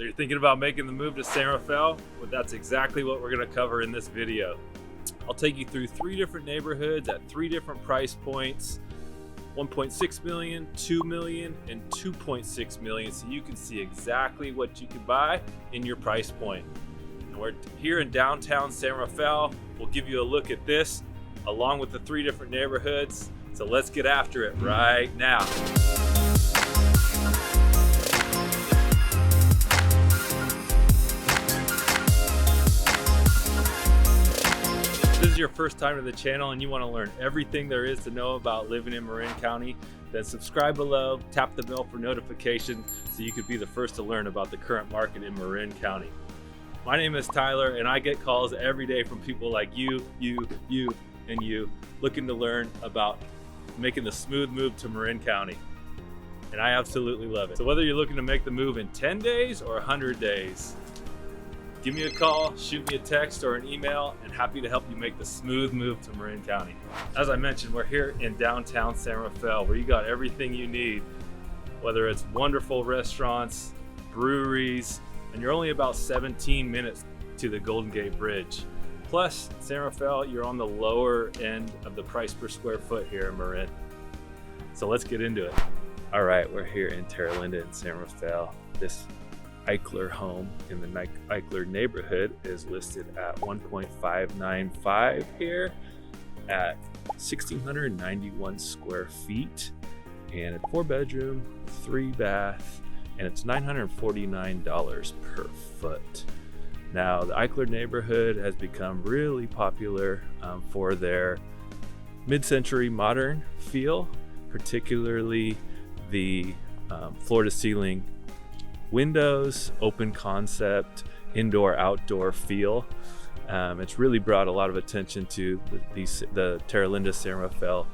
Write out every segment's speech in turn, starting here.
So you're thinking about making the move to San Rafael? Well, that's exactly what we're gonna cover in this video. I'll take you through 3 different neighborhoods at 3 different price points, 1.6 million, 2 million, and 2.6 million, so you can see exactly what you can buy in your price point. And we're here in downtown San Rafael. We'll give you a look at this along with the 3 different neighborhoods. So let's get after it right now. If this is your first time to the channel and you want to learn everything there is to know about living in Marin County, then subscribe below, tap the bell for notification so you could be the first to learn about the current market in Marin County. My name is Tyler and I get calls every day from people like you, and you looking to learn about making the smooth move to Marin County. And I absolutely love it. So whether you're looking to make the move in 10 days or 100 days, give me a call, shoot me a text or an email, and happy to help you make the smooth move to Marin County. As I mentioned, we're here in downtown San Rafael where you got everything you need, whether it's wonderful restaurants, breweries, and you're only about 17 minutes to the Golden Gate Bridge. Plus, San Rafael, you're on the lower end of the price per square foot here in Marin. So let's get into it. All right, we're here in Terra Linda in San Rafael. This Eichler home in the Eichler neighborhood is listed at 1.595 here at 1,691 square feet, and a 4-bedroom, 3-bath, and it's $949 per foot. Now, the Eichler neighborhood has become really popular for their mid-century modern feel, particularly the floor-to-ceiling windows, open concept, indoor-outdoor feel. It's really brought a lot of attention to the Terra Linda San Rafael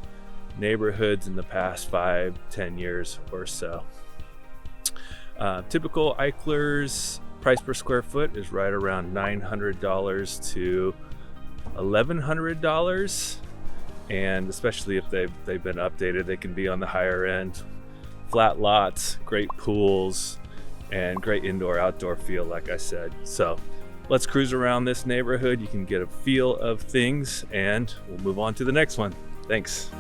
neighborhoods in the past 5-10 years or so. Typical Eichler's price per square foot is right around $900 to $1,100, and especially if they've been updated, they can be on the higher end. Flat lots, great pools, and great indoor-outdoor feel, like I said. So let's cruise around this neighborhood. You can get a feel of things, and we'll move on to the next one. Thanks.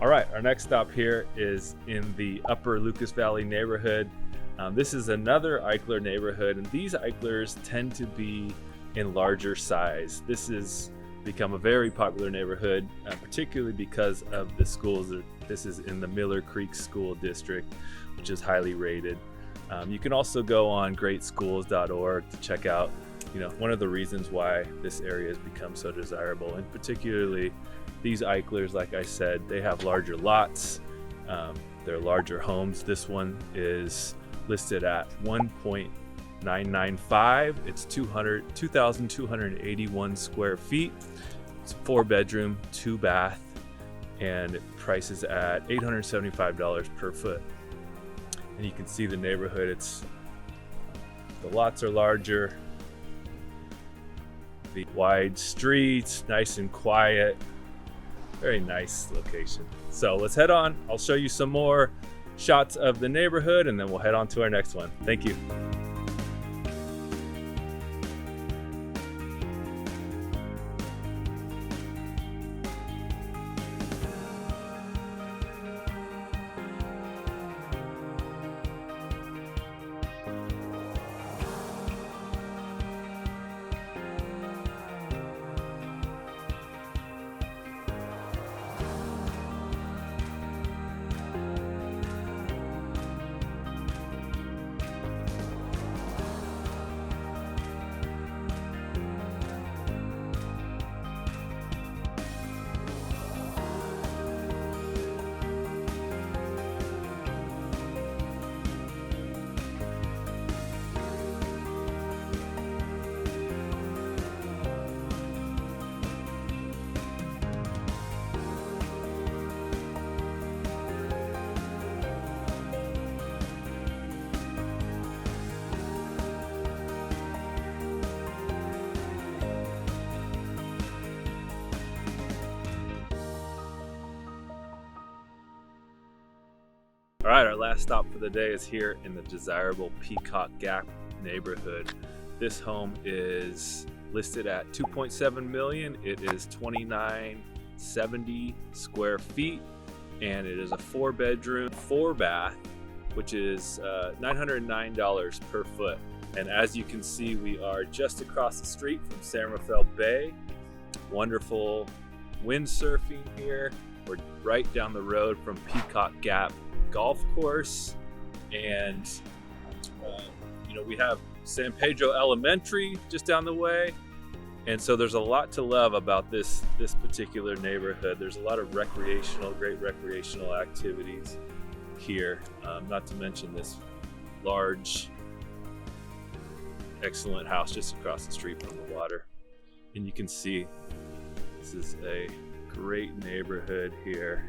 All right, our next stop here is in the Upper Lucas Valley neighborhood. This is another Eichler neighborhood, and these Eichlers tend to be in larger size. This has become a very popular neighborhood, particularly because of the schools. This is in the Miller Creek School District, which is highly rated. You can also go on greatschools.org to check out, one of the reasons why this area has become so desirable, and particularly these Eichlers, like I said, they have larger lots. They're larger homes. This one is listed at 1.995. It's 2,281 square feet. It's 4-bedroom, 2-bath, and it prices at $875 per foot. And you can see the neighborhood. The lots are larger. The wide streets, nice and quiet. Very nice location. So let's head on. I'll show you some more shots of the neighborhood and then we'll head on to our next one. Thank you. right, our last stop for the day is here in the desirable Peacock Gap neighborhood. This home is listed at $2.7 million. It is 2,970 square feet, and it is a 4-bedroom, 4-bath, which is $909 per foot. And as you can see, we are just across the street from San Rafael Bay. Wonderful windsurfing here. We're right down the road from Peacock Gap Golf Course, and we have San Pedro Elementary just down the way, and so there's a lot to love about this particular neighborhood. There's a lot of great recreational activities here, not to mention this large, excellent house just across the street from the water. And you can see this is a great neighborhood here.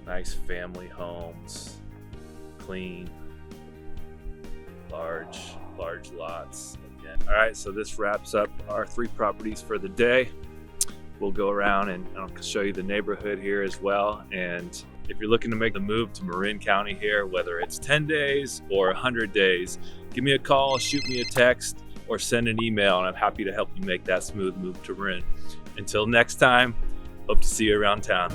Nice family homes, clean, large lots. Again. All right, so this wraps up our 3 properties for the day. We'll go around and I'll show you the neighborhood here as well. And if you're looking to make the move to Marin County here, whether it's 10 days or 100 days, give me a call, shoot me a text, or send an email, and I'm happy to help you make that smooth move to Marin. Until next time, hope to see you around town.